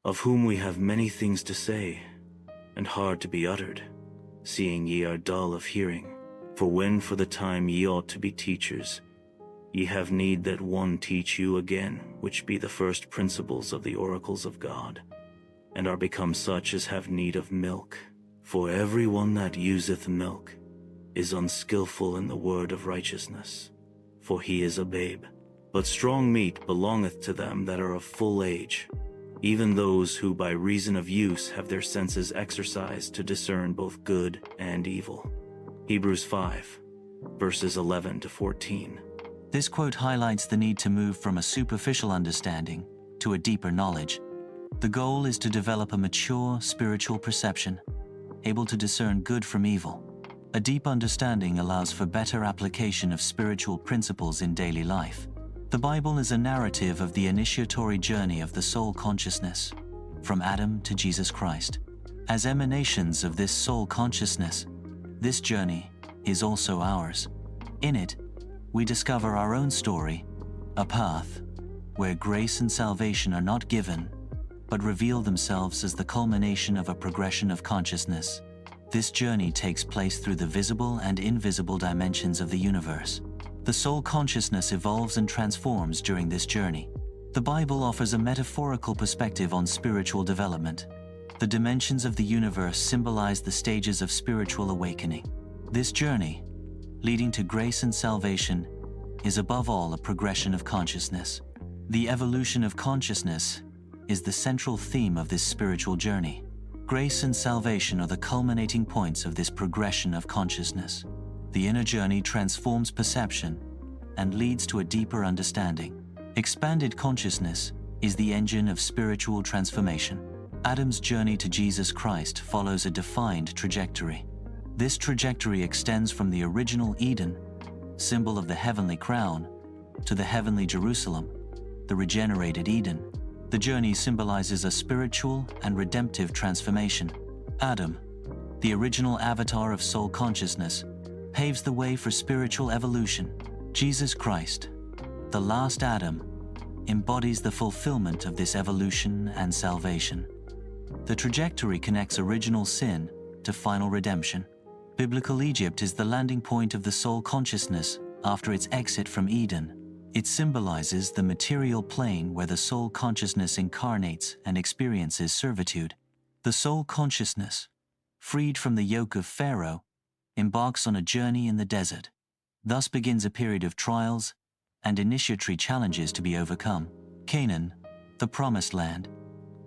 of whom we have many things to say, and hard to be uttered, seeing ye are dull of hearing. For when for the time ye ought to be teachers, ye have need that one teach you again, which be the first principles of the oracles of God, and are become such as have need of milk. For every one that useth milk is unskillful in the word of righteousness, for he is a babe. But strong meat belongeth to them that are of full age, even those who by reason of use have their senses exercised to discern both good and evil. Hebrews 5, verses 11 to 14. This quote highlights the need to move from a superficial understanding to a deeper knowledge. The goal is to develop a mature spiritual perception, able to discern good from evil. A deep understanding allows for better application of spiritual principles in daily life. The Bible is a narrative of the initiatory journey of the soul consciousness, from Adam to Jesus Christ. As emanations of this soul consciousness, this journey is also ours. In it, we discover our own story, a path where grace and salvation are not given, but reveal themselves as the culmination of a progression of consciousness. This journey takes place through the visible and invisible dimensions of the universe. The soul consciousness evolves and transforms during this journey. The Bible offers a metaphorical perspective on spiritual development. The dimensions of the universe symbolize the stages of spiritual awakening. This journey, leading to grace and salvation, is above all a progression of consciousness. The evolution of consciousness is the central theme of this spiritual journey. Grace and salvation are the culminating points of this progression of consciousness. The inner journey transforms perception and leads to a deeper understanding. Expanded consciousness is the engine of spiritual transformation. Adam's journey to Jesus Christ follows a defined trajectory. This trajectory extends from the original Eden, symbol of the heavenly crown, to the heavenly Jerusalem, the regenerated Eden. The journey symbolizes a spiritual and redemptive transformation. Adam, the original avatar of soul consciousness, paves the way for spiritual evolution. Jesus Christ, the last Adam, embodies the fulfillment of this evolution and salvation. The trajectory connects original sin to final redemption. Biblical Egypt is the landing point of the soul consciousness after its exit from Eden. It symbolizes the material plane where the soul consciousness incarnates and experiences servitude. The soul consciousness, freed from the yoke of Pharaoh, embarks on a journey in the desert. Thus begins a period of trials and initiatory challenges to be overcome. Canaan, the promised land,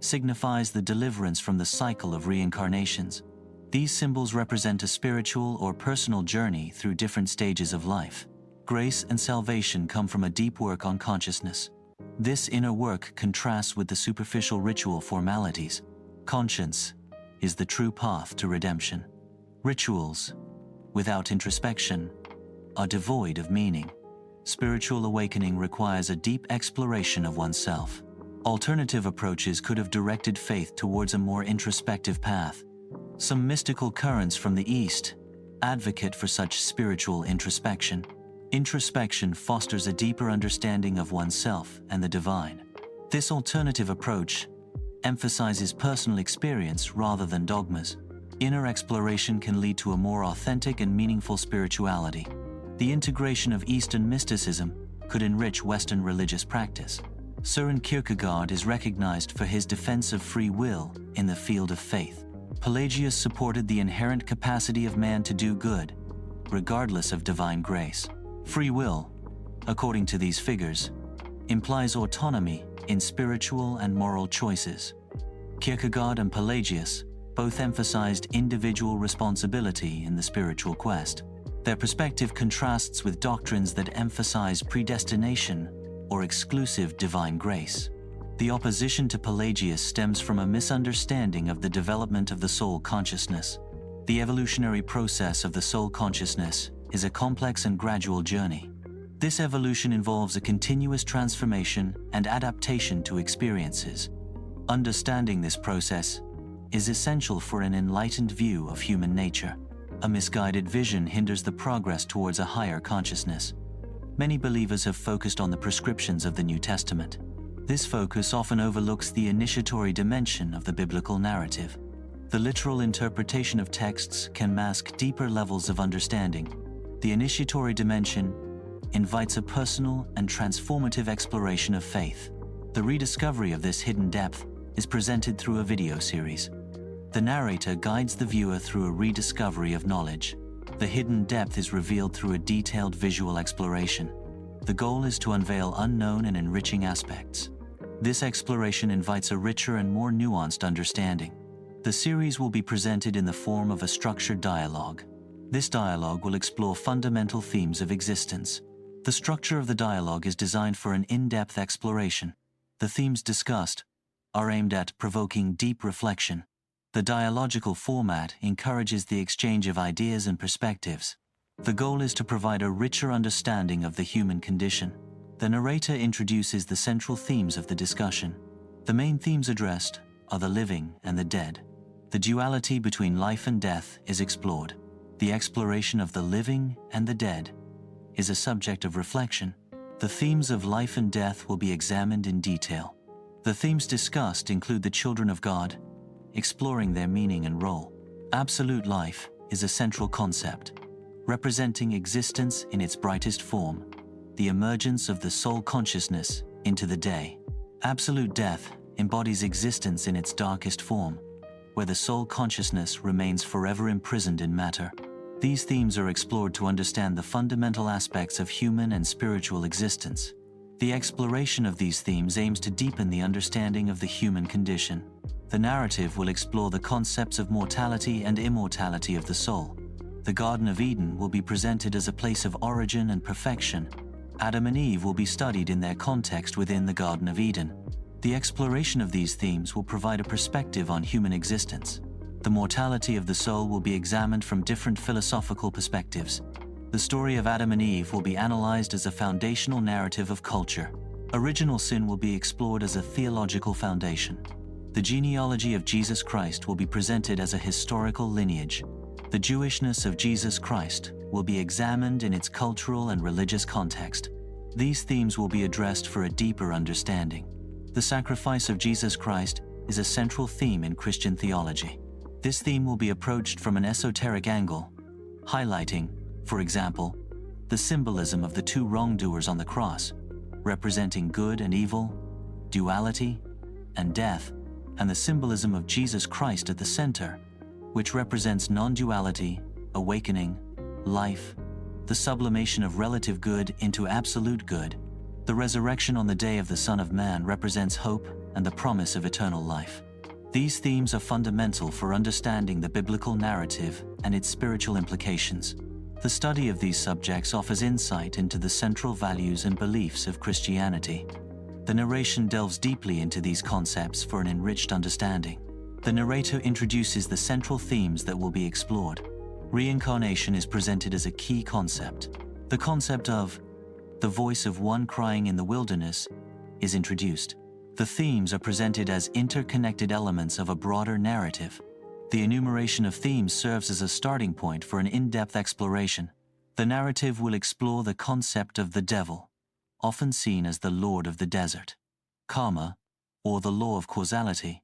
signifies the deliverance from the cycle of reincarnations. These symbols represent a spiritual or personal journey through different stages of life. Grace and salvation come from a deep work on consciousness. This inner work contrasts with the superficial ritual formalities. Conscience is the true path to redemption. Rituals, without introspection, are devoid of meaning. Spiritual awakening requires a deep exploration of oneself. Alternative approaches could have directed faith towards a more introspective path. Some mystical currents from the East advocate for such spiritual introspection. Introspection fosters a deeper understanding of oneself and the divine. This alternative approach emphasizes personal experience rather than dogmas. Inner exploration can lead to a more authentic and meaningful spirituality. The integration of Eastern mysticism could enrich Western religious practice. Søren Kierkegaard is recognized for his defense of free will in the field of faith. Pelagius supported the inherent capacity of man to do good, regardless of divine grace. Free will, according to these figures, implies autonomy in spiritual and moral choices. Kierkegaard and Pelagius both emphasized individual responsibility in the spiritual quest. Their perspective contrasts with doctrines that emphasize predestination or exclusive divine grace. The opposition to Pelagius stems from a misunderstanding of the development of the soul consciousness. The evolutionary process of the soul consciousness is a complex and gradual journey. This evolution involves a continuous transformation and adaptation to experiences. Understanding this process is essential for an enlightened view of human nature. A misguided vision hinders the progress towards a higher consciousness. Many believers have focused on the prescriptions of the New Testament. This focus often overlooks the initiatory dimension of the biblical narrative. The literal interpretation of texts can mask deeper levels of understanding. The initiatory dimension invites a personal and transformative exploration of faith. The rediscovery of this hidden depth is presented through a video series. The narrator guides the viewer through a rediscovery of knowledge. The hidden depth is revealed through a detailed visual exploration. The goal is to unveil unknown and enriching aspects. This exploration invites a richer and more nuanced understanding. The series will be presented in the form of a structured dialogue. This dialogue will explore fundamental themes of existence. The structure of the dialogue is designed for an in-depth exploration. The themes discussed are aimed at provoking deep reflection. The dialogical format encourages the exchange of ideas and perspectives. The goal is to provide a richer understanding of the human condition. The narrator introduces the central themes of the discussion. The main themes addressed are the living and the dead. The duality between life and death is explored. The exploration of the living and the dead is a subject of reflection. The themes of life and death will be examined in detail. The themes discussed include the children of God, exploring their meaning and role. Absolute life is a central concept, representing existence in its brightest form, the emergence of the soul consciousness into the day. Absolute death embodies existence in its darkest form, where the soul consciousness remains forever imprisoned in matter. These themes are explored to understand the fundamental aspects of human and spiritual existence. The exploration of these themes aims to deepen the understanding of the human condition. The narrative will explore the concepts of mortality and immortality of the soul. The Garden of Eden will be presented as a place of origin and perfection. Adam and Eve will be studied in their context within the Garden of Eden. The exploration of these themes will provide a perspective on human existence. The mortality of the soul will be examined from different philosophical perspectives. The story of Adam and Eve will be analyzed as a foundational narrative of culture. Original sin will be explored as a theological foundation. The genealogy of Jesus Christ will be presented as a historical lineage. The Jewishness of Jesus Christ will be examined in its cultural and religious context. These themes will be addressed for a deeper understanding. The sacrifice of Jesus Christ is a central theme in Christian theology. This theme will be approached from an esoteric angle, highlighting, for example, the symbolism of the two wrongdoers on the cross, representing good and evil, duality, and death, and the symbolism of Jesus Christ at the center, which represents non-duality, awakening, life, the sublimation of relative good into absolute good. The resurrection on the day of the Son of Man represents hope and the promise of eternal life. These themes are fundamental for understanding the biblical narrative and its spiritual implications. The study of these subjects offers insight into the central values and beliefs of Christianity. The narration delves deeply into these concepts for an enriched understanding. The narrator introduces the central themes that will be explored. Reincarnation is presented as a key concept. The concept of the voice of one crying in the wilderness is introduced. The themes are presented as interconnected elements of a broader narrative. The enumeration of themes serves as a starting point for an in-depth exploration. The narrative will explore the concept of the devil, often seen as the Lord of the desert. Karma, or the law of causality,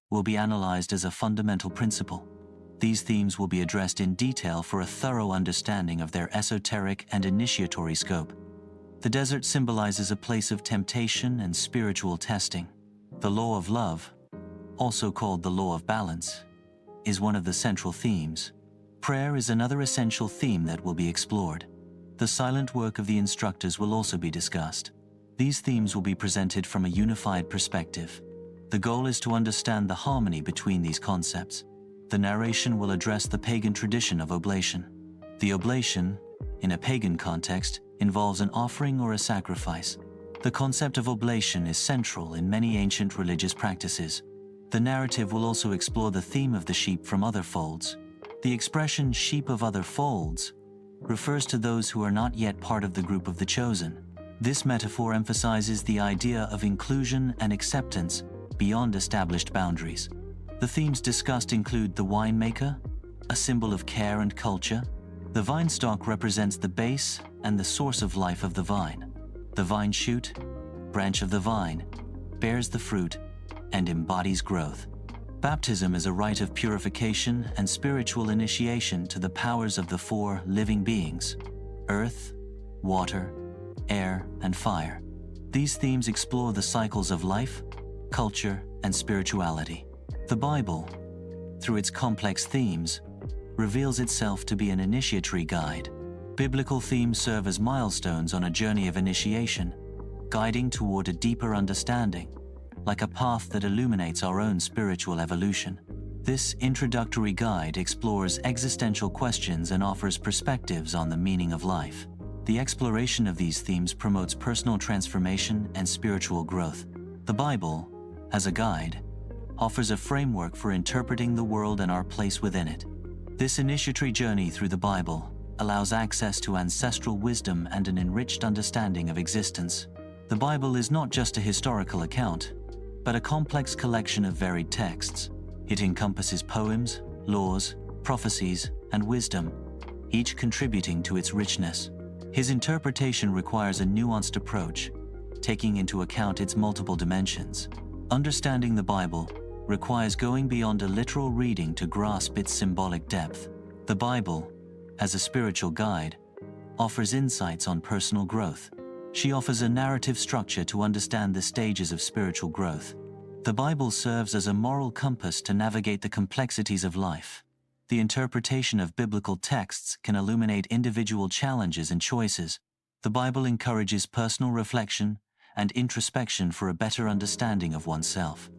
will be analyzed as a fundamental principle. These themes will be addressed in detail for a thorough understanding of their esoteric and initiatory scope. The desert symbolizes a place of temptation and spiritual testing. The law of love, also called the law of balance, is one of the central themes. Prayer is another essential theme that will be explored. The silent work of the instructors will also be discussed. These themes will be presented from a unified perspective. The goal is to understand the harmony between these concepts. The narration will address the pagan tradition of oblation. The oblation, in a pagan context, involves an offering or a sacrifice. The concept of oblation is central in many ancient religious practices. The narrative will also explore the theme of the sheep from other folds. The expression sheep of other folds refers to those who are not yet part of the group of the chosen. This metaphor emphasizes the idea of inclusion and acceptance beyond established boundaries. The themes discussed include the winemaker, a symbol of care and culture. The vine stalk represents the base and the source of life of the vine. The vine shoot, branch of the vine, bears the fruit, and embodies growth. Baptism is a rite of purification and spiritual initiation to the powers of the four living beings: earth, water, air, and fire. These themes explore the cycles of life, culture, and spirituality. The Bible, through its complex themes, reveals itself to be an initiatory guide. Biblical themes serve as milestones on a journey of initiation, guiding toward a deeper understanding, like a path that illuminates our own spiritual evolution. This introductory guide explores existential questions and offers perspectives on the meaning of life. The exploration of these themes promotes personal transformation and spiritual growth. The Bible, as a guide, offers a framework for interpreting the world and our place within it. This initiatory journey through the Bible allows access to ancestral wisdom and an enriched understanding of existence. The Bible is not just a historical account, but a complex collection of varied texts. It encompasses poems, laws, prophecies, and wisdom, each contributing to its richness. His interpretation requires a nuanced approach, taking into account its multiple dimensions. Understanding the Bible requires going beyond a literal reading to grasp its symbolic depth. The Bible, as a spiritual guide, offers insights on personal growth. She offers a narrative structure to understand the stages of spiritual growth. The Bible serves as a moral compass to navigate the complexities of life. The interpretation of biblical texts can illuminate individual challenges and choices. The Bible encourages personal reflection and introspection for a better understanding of oneself.